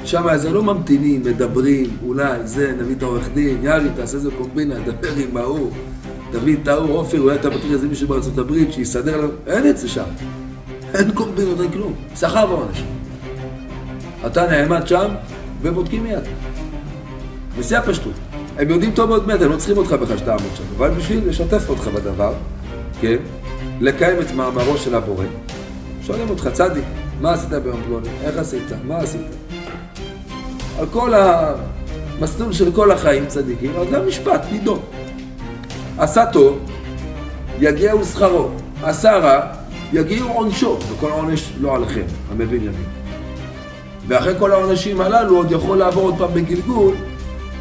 שם אז לא ממתינים, מדברים, אולי זה, נביא את העורך דין, יארי, תעשה איזה קומבינה, דבר עם ההוא, תביא את ההוא, אופיר, אולי אתה מכיר איזה מישהו בארצות הברית, שיסדר לנו, אין את זה שם. אין קומבינות, אין כלום. שכר בעונש. אתה נעמד שם ובודקים מיד. בשיא הפשטות. הם יודעים טוב מאוד מיד, הם לא צריכים אותך בכלל שתעמוד שם, אבל בשביל לשתף אותך בדבר, כן, לקיים את מאמרו של הבורא, שואלים אותך, צדיק, מה עשית ביום פלוני? איך עשית? מה עשית? על כל המסלול של כל החיים צדיקים, אז גם משפט, נידון. עשה טוב, יגיעו שכרו. עשה רע, יגיעו עונשו, וכל עונש לא עליכם, המבין יבין. ואחרי כל העונשים הללו עוד יכול לעבור עוד פעם בגלגול,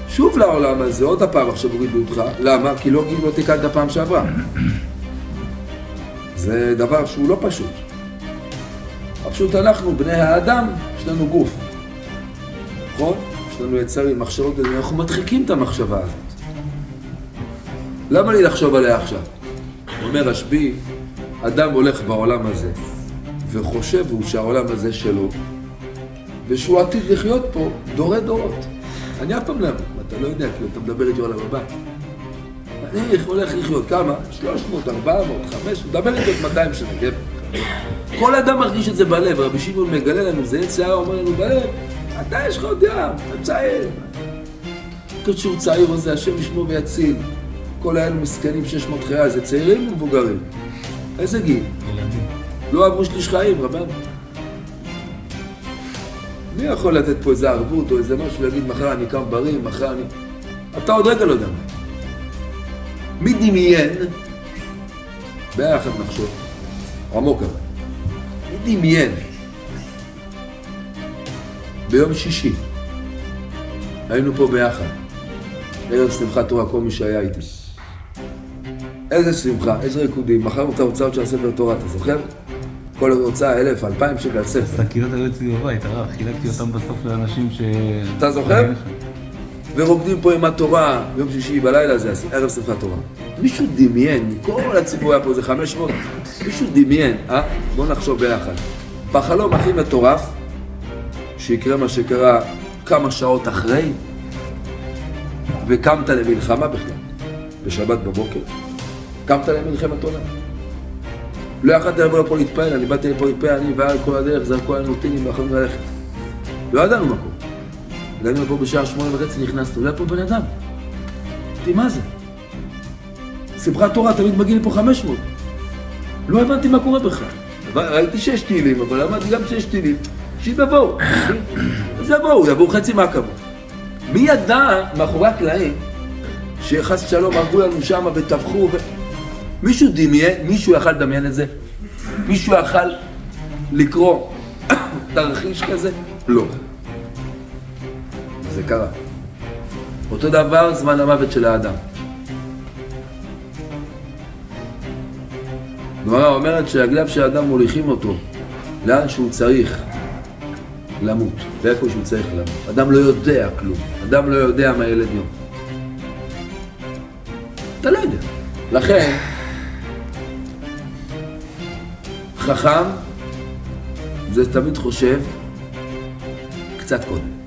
שוב לעולם הזה, עוד הפעם עכשיו הורידו אותך. למה? כי לא תיקנת הפעם שעברה. זה דבר שהוא לא פשוט. פשוט אנחנו, בני האדם, יש לנו גוף. נכון? יש לנו יצרים, מחשבות, אנחנו מדחיקים את המחשבה הזאת. למה לי לחשוב עליה עכשיו? אומר רשב"י, אדם הולך בעולם הזה, וחושב הוא שהעולם הזה שלו, ושהוא עתיד לחיות פה דורי דורות. אני אף פעם לא, אתה לא יודע, כי אתה מדבר איתי עולם הבא. אני הולך לחיות כמה? 300, 400, 500, מדבר איתי עוד 200 שנה, כן? כל אדם מרגיש את זה בלב, רבי שמעון מגלה לנו, זה יצאה, אומר לנו בלב, אתה יש לך עוד ים, אתה צעיר. כשהוא צעיר הזה, השם ישמור ויציל. כל האלו מסכנים 600 חיי, זה צעירים ומבוגרים. איזה גיל? לא עברו שליש חיים, רבן. מי יכול לתת פה איזה ערבות או איזה משהו ולהגיד מחר אני קם בריא, מחר אני... אתה עוד רגע לא יודע. מי דמיין? ביחד נחשוב. עמוק אבל. מי דמיין? ביום שישי. היינו פה ביחד. ערב שמחת תורה, כל מי שהיה איתי. איזה שמחה, איזה ריקודים. מכרנו את ההוצאות של הספר תורה, אתה זוכר? כל הוצאה 1,000, 2,000 שקל ספר. השקיות היו אצלי בבית, הרב, חילקתי אותם בסוף לאנשים ש... אתה זוכר? ורוקדים פה עם התורה, יום שישי בלילה זה ערב שמחת תורה. מישהו דמיין, כל הציבור היה פה, זה 500, מישהו דמיין, בוא נחשוב ביחד. בחלום הכי מטורף, שיקרה מה שקרה כמה שעות אחרי, וקמת למלחמה בכלל, בשבת בבוקר, קמת למלחמת עולם. לא יכולתי לבוא לפה להתפעל, אני באתי לפה להתפעל, אני ועל כל הדרך, זרקו עלינו טילים ואחרים ללכת. לא ידענו מקום. הגענו לפה בשעה 8:30, נכנסנו, לא היה פה בן אדם. אמרתי, מה זה? שמחת תורה, תמיד מגיע לפה 500. לא הבנתי מה קורה בכלל. ראיתי 6 טילים, אבל אמרתי גם 6 טילים, שיבואו. אז יבואו חצי מהכמות. מי ידע מאחורי הקלעים שחס שלום הרגו לנו שם וטבחו מישהו דמיין, מישהו יכל לדמיין את זה? מישהו יכל לקרוא תרחיש כזה? לא. זה קרה. אותו דבר זמן המוות של האדם. גמרא אומרת שהגלב של האדם מוליכים אותו לאן שהוא צריך למות, ואיפה שהוא צריך למות. אדם לא יודע כלום, אדם לא יודע מה ילד יום. אתה לא יודע. לכן, חכם זה תמיד חושב קצת קודם.